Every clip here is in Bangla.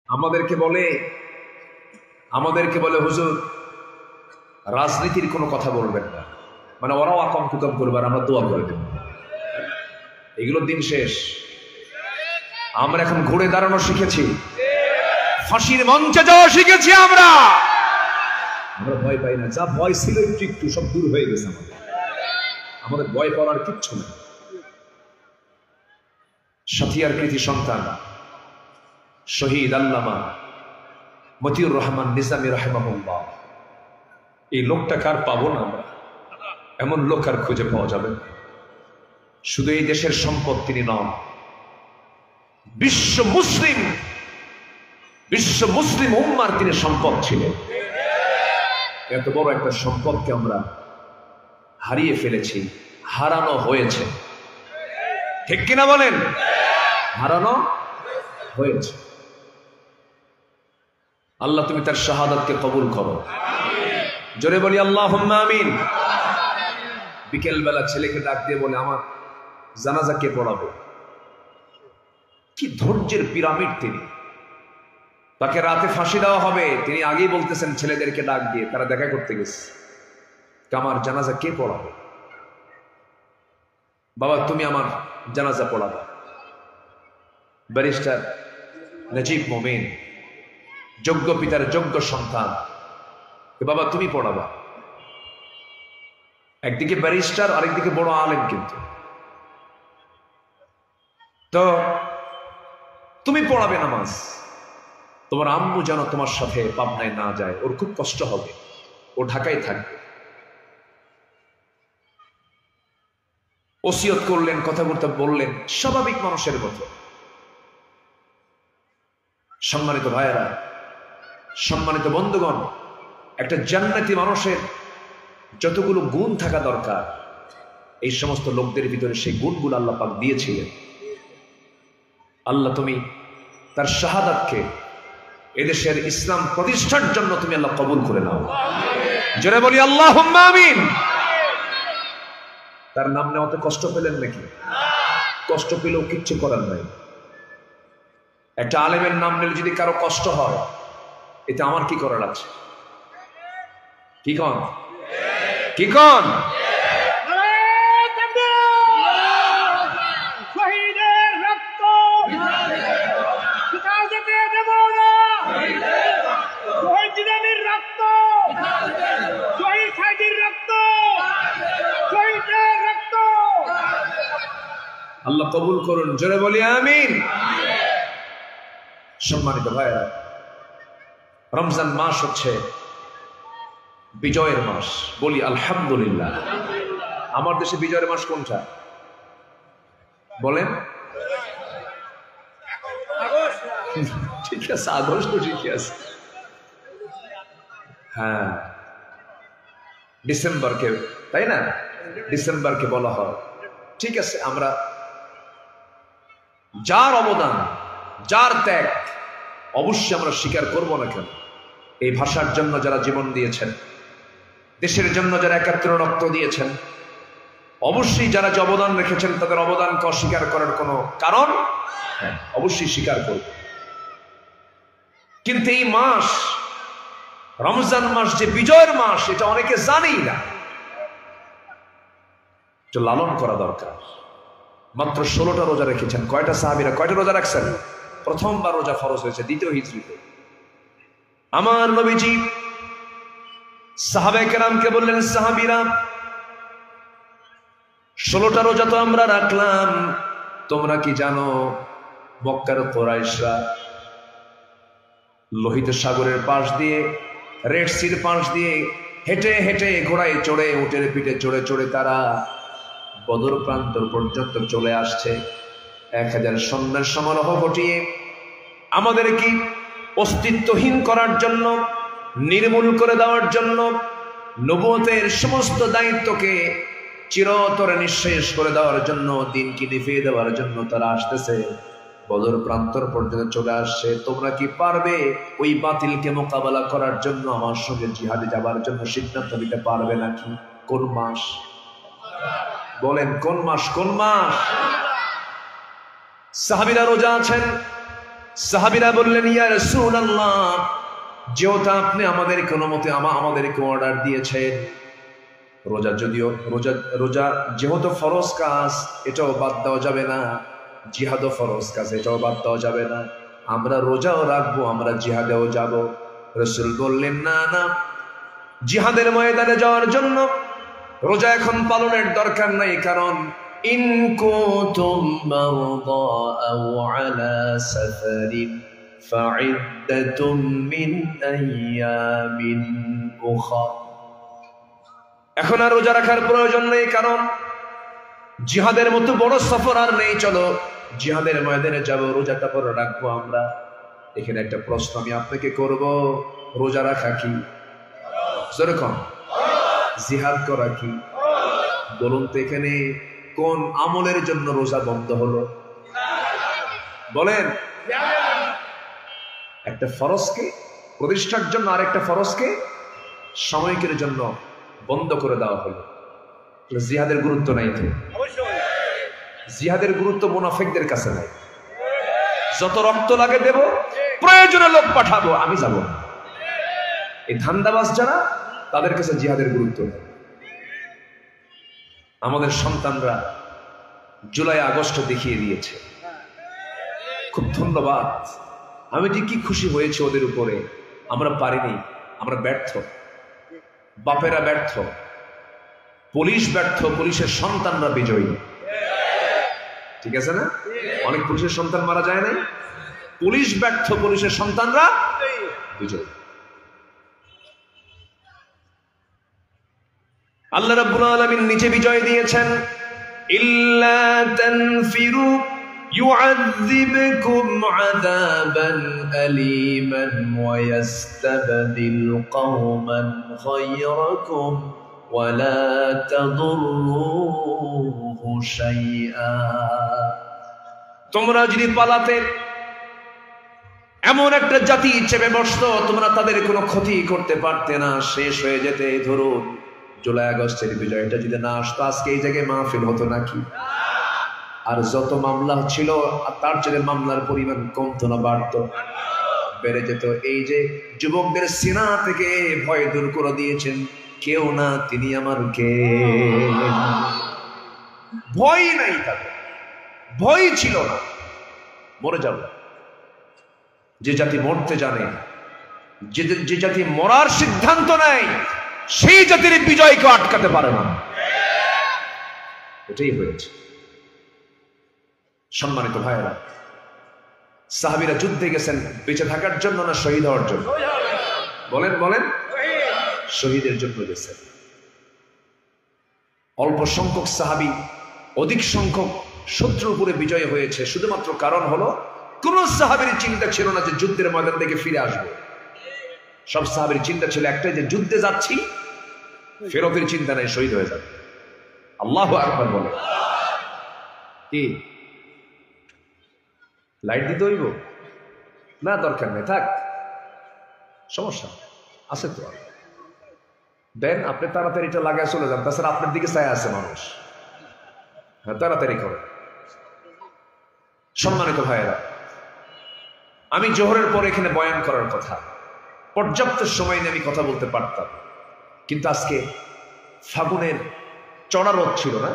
আমাদেরকে বলে হুজুর রাজনীতির কোনো কথা বলবেন না, মানে ওরাও আকাম কুকাম করবে আর আমরা দোয়া করে দেব। এগুলো দিন শেষ। আমরা এখন ঘুরে দাঁড়ানো শিখেছি, ফাঁসির মঞ্চে যাওয়া শিখেছি। আমরা ভয় পাই না, যা ভয় ছিল একটু সব দূর হয়ে গেছে। আমাদের ভয় পাওয়ার কিচ্ছু নেই। সাথিয়ার কৃতি সন্তান শহীদ আল্লামা মতিউর রহমান নিজামী রাহিমাহুল্লাহ, এই লোকটা কার পাবো না আমরা? এমন লোক আর খুঁজে পাওয়া যাবে? শুধু এই দেশের সম্পদ তিনি নন, বিশ্ব মুসলিম উম্মার তিনি সম্পদ ছিলেন। এত বড় একটা সম্পদকে আমরা হারিয়ে ফেলেছি, হারানো হয়েছে। ঠিক কিনা বলেন? হারানো হয়েছে। আল্লাহ তুমি তার শাহাদাতকে কবুল করো। জোরে বলি আল্লাহুম্মা আমিন। বিকেল বেলা ছেলেকে ডাক দিয়ে বলে, আমার জানাজা কে পড়াবে? কি ধৈর্যের পিরামিড তিনি। তাকে রাতে ফাঁসি দেওয়া হবে, তিনি আগেই বলতেছেন ছেলেদেরকে ডাক দিয়ে, তারা দেখা করতে গেছে, আমার জানাজা কে পড়াবে? বাবা তুমি আমার জানাজা পড়াবা। ব্যারিস্টার নজিব মোমিন, যোগ্য পিতার যোগ্য সন্তান, বাবা তুমি পড়াবা। একদিকে ব্যারিস্টার, আরেকদিকে বড় আলেম, কিন্তু তো তুমি পড়াবে নামাজ। তোমার আম্মু যেন তোমার সাথে পাবনায় না যায়, ওর খুব কষ্ট হবে, ও ঢাকায় থাকবে। ওসিয়ত করলেন, কথাবার্তা বললেন স্বাভাবিক মানুষের মতো। সম্মানিত ভাইয়েরা, সম্মানিত বন্ধুগণ, একটা জান্নাতি মানুষের যতগুলো গুণ থাকা দরকার, এই সমস্ত লোকদের ভিতরে সেই গুণগুলো আল্লাহ পাক দিয়েছিলেন। আল্লাহ তুমি তার শাহাদাতকে এদেশের ইসলাম প্রতিষ্ঠার জন্য তুমি আল্লাহ কবুল করে নাও। জোরে বলি আল্লাহুম্মা আমিন। তার নাম নেওয়াতে কষ্ট পেলেন নাকি? কষ্ট পেলেও কিচ্ছু করার নাই। একটা আলেমের নাম নিলে যদি কারো কষ্ট হয়, এটা আমার কি করার আছে? কি কন? কি কন? আল্লাহ কবুল করুন। জোরে বলি আমিন। সম্মানিত ভাইরা, রমজান মাস হচ্ছে বিজয়ের মাস। বলি আলহামদুলিল্লাহ। আমার দেশে বিজয়ের মাস কোনটা বলেন? ঠিক আছে, আগস্ট ঠিকই আছে। হ্যাঁ, ডিসেম্বরকে, তাই না? ডিসেম্বরকে বলা হয়। ঠিক আছে, আমরা যার অবদান, যার ত্যাগ অবশ্যই আমরা স্বীকার করব না কেন? এই ভাষার জন্য যারা জীবন দিয়েছেন, দেশের জন্য যারা একাত্র রক্ত দিয়েছেন, অবশ্যই যারা যে অবদান রেখেছেন তাদের অবদানকে অস্বীকার করার কোনো কারণ অবশ্যই স্বীকার করব। কিন্তু এই মাস, রমজান মাস যে বিজয়ের মাস, এটা অনেকে জানেই না। এটা লালন করা দরকার। মাত্র 16টা রোজা রেখেছেন। কয়টা সাহাবীরা কয়টা রোজা রাখছেন? প্রথমবার রোজা ফরজ হয়েছে দ্বিতীয় হিজরিতে। আমার নবীজি সাহাবায়ে কেরামকে বললেন, সাহাবীরা 16টা রোজা তো আমরা রাখলাম, তোমরা কি জানো মক্কার কুরাইশরা লোহিত সাগরের পাশ দিয়ে, রেড সির পাশ দিয়ে হেঁটে হেঁটে, ঘোড়ায় চড়ে, উটের পিঠে চড়ে চড়ে তারা বদর প্রান্তর পর্যন্ত চলে আসছে। 1000 সৈন্যের সমারোহ ঘটিয়ে আমাদের কি অস্তিত্বহীন করার জন্য, নির্মূল করে দেওয়ার জন্য, নবুয়তের সমস্ত দায়িত্বকে চিরতরে নিঃশেষ করে দেওয়ার জন্য, দিনকে নিভিয়ে দেওয়ার জন্য তারা আসতেছে, বদর প্রান্তর পর্যন্ত চলে আসছে। তোমরা কি পারবে ওই বাতিলকে মোকাবেলা করার জন্য আমার সঙ্গে জিহাদে যাবার জন্য সিদ্ধান্ত নিতে পারবে নাকি? কোন মাস বলেন? কোন মাস? কোন মাস? সাহাবীরা রোজা আছেন, সাহাবীরা বললেন, ইয়া রাসূলুল্লাহ, যেহেতু আপনি আমাদের কোনো মতে আমাদেরকে অর্ডার দিয়েছেন, রোজা যদিও রোজা যেহেতু ফরজ কাজ, এটাও বাদ দেওয়া যাবে না, জিহাদও ফরজ কাজ, এটাও বাদ দেওয়া যাবে না, আমরা রোজাও রাখবো, আমরা জিহাদেও যাব। রাসূল বললেন, না না, জিহাদের ময়দানে যাওয়ার জন্য রোজা এখন পালনের দরকার নাই, কারণ ইন কুনতুম মারদা আও আলা সাফারিন ফাইদ্দাতুম মিন আইয়ামিন উখরা। এখন আর রোজা রাখার প্রয়োজন নেই, কারণ জিহাদের মতো বড় সফর আর নেই, চলো জিহাদের ময়দানে যাব, রোজাটা পরে রাখবো আমরা। এখানে একটা প্রশ্ন আমি আপনাকে করব, রোজা রাখা কি যেরকম জিহাদ করা কি? বলুন তো, এখানে কোন আমলের জন্য রোজা বন্ধ হলো? বলেন। একটা ফরজকে প্রতিষ্ঠার জন্য আর একটা ফরজকে সাময়িকের জন্য বন্ধ করে দেওয়া হলো। জিহাদের গুরুত্ব নাই তো? জিহাদের গুরুত্ব মুনাফিকদের কাছে নাই। যত রক্ত লাগে দেব, প্রয়োজনে লোক পাঠাবো, আমি যাব না। এই ধান্দাবাজ যারা, তাদের কাছে জিহাদের গুরুত্ব নেই। আমাদের সন্তানরা জুলাই আগস্ট দেখিয়ে দিয়েছে, খুব ধন্যবাদ। আমি যে কি খুশি হয়েছে ওদের উপরে। আমরা পারিনি, আমরা ব্যর্থ, বাপেরা ব্যর্থ, পুলিশ ব্যর্থ, পুলিশের সন্তানরা বিজয়ী। ঠিক আছে না? অনেক পুলিশের সন্তান মারা যায় না, পুলিশ ব্যর্থ, পুলিশের সন্তানরা বিজয়ী। আল্লাহ রাব্বুল আলামিন নিচে বিজয় দিয়েছেন, ইল্লা তানফিরু يعذبكم عذابا أليما ويستبدل قوما غيركم ولا تضروه شيئا। তোমরা যদি পালাতে, এমন একটা জাতি চেপে বসতো, তোমরা তাদের কোনো ক্ষতি করতে পারতে না, শেষ হয়ে যেতে। ধরুন জুলাই আগস্টের বিজয়টা যদি না আসতো, আজকে এই জায়গায় মাহফিল হতো নাকি? আর যত মামলা ছিল তার চেয়ে মামলার পরিমাণ কমতো না বাড়তো? বেড়ে যেত। এই যে যুবকদের সিনা থেকে ভয় দূর করে দিয়েছেন, কেউ না, তিনি আমার কে। ভয় নাই তাদের, ভয় ছিল না, মরে যাবে। যে জাতি মরতে জানে, যে জাতি মরার সিদ্ধান্ত নেয়, সেই জাতির বিজয়কে আটকাতে পারে না। এটাই হয়েছে। সম্মানিত ভাইয়েরা, সাহাবীরা যুদ্ধে গেছেন বেঁচে থাকার জন্য না শহীদ হওয়ার জন্য? বলেন বলেন। শহীদের জন্য গেছেন। অল্প সংখ্যক সাহাবী অধিক সংখ্যক শত্রুর উপরে বিজয় হয়েছে, শুধুমাত্র কারণ হলো কোন সাহাবীর চিন্তা ছিল না যে যুদ্ধের ময়দান থেকে ফিরে আসবে। সব সাহাবীর চিন্তা ছিল একটাই, যে যুদ্ধে যাচ্ছি, ফেরতের চিন্তা নাই, শহীদ হয়ে যাবে। আল্লাহু আকবার বলে। কি লাইট দিতে হইব না? দরকার নেই, থাক, সমস্যা আছে তো, দেন আপনি তাড়াতাড়ি এটা লাগায় চলে যান। তাছাড়া আপনার দিকে চায় আছে মানুষ, তাড়াতাড়ি করেন। সম্মানিত ভাইয়েরা, আমি জোহরের পরে এখানে বয়ান করার কথা, পর্যাপ্ত সময় নিয়ে আমি কথা বলতে পারতাম, কিন্তু আজকে ফাগুনের চড়া রোদ ছিল না,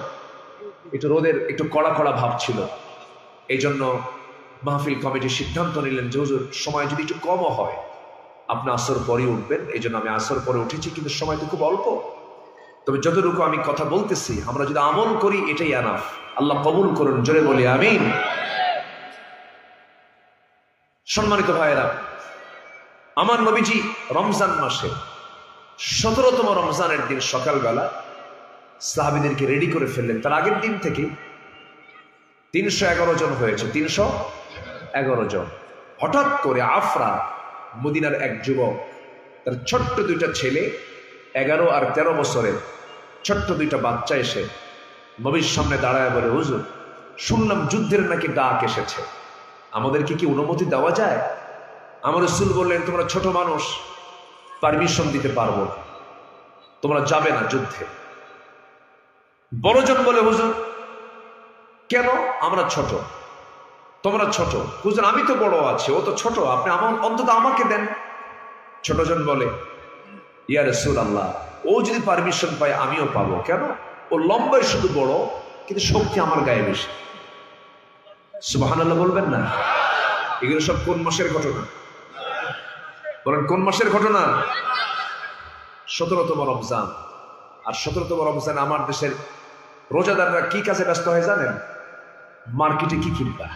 একটু রোদের একটু কড়া কড়া ভাব ছিল। এই জন্য মাহফিল কমিটির সিদ্ধান্ত নিলেন যে হুজুর সময় যদি একটু কমও হয় আপনি আসর পরে উঠবেন। এই জন্য আমি আসর পরে উঠেছি, কিন্তু সময় তো খুব অল্প। তবে যতটুকু আমি কথা বলতেছি, আমরা যদি আমল করি এটাই আনাফ। আল্লাহ কবুল করুন, জোরে বলি আমিন। সম্মানিত ভাইয়েরা, আমার নবীজি রমজান মাসে 17তম রমজানের দিন সকালবেলা সাহাবীদেরকে রেডি করে ফেললেন। তার আগের দিন থেকে 311 জন হয়েছে, 311 জন। হঠাৎ করে আফরা, মদিনার এক যুবক, তার ছোট্ট দুইটা ছেলে, 11 আর 13 বছরের ছোট্ট দুইটা বাচ্চা এসে নবীর সামনে দাঁড়ায় বলে, হুজুর শুনলাম যুদ্ধের নাকি ডাক এসেছে, আমাদেরকে কি অনুমতি দেওয়া যায়? আমার রাসূল বললেন, তোমরা ছোট মানুষ, পারমিশন দিতে পারবো, তোমরা যাবে না যুদ্ধে। বড়জন বলে, হুজুর কেন? আমরা ছোট, তোমরা ছোট। হুজুর আমি তো বড় আছি, ও তো ছোট, আপনি অন্তত আমাকে দেন। ছোটজন বলে, ইয়া রাসূলুল্লাহ, ও যদি পারমিশন পায় আমিও পাবো। কেন? ও লম্বায় শুধু বড়, কিন্তু শক্তি আমার গায়ে বেশি। সুবহানাল্লাহ বলবেন না? এগুলো সব কোন মাসের ঘটনা বলেন? কোন মাসের ঘটনা? 17তম রমজান। আর 17তম রমজান আমার দেশের রোজাদাররা কি কাজে ব্যস্ত হয়ে জানেন? মার্কেটে কি কিনবা।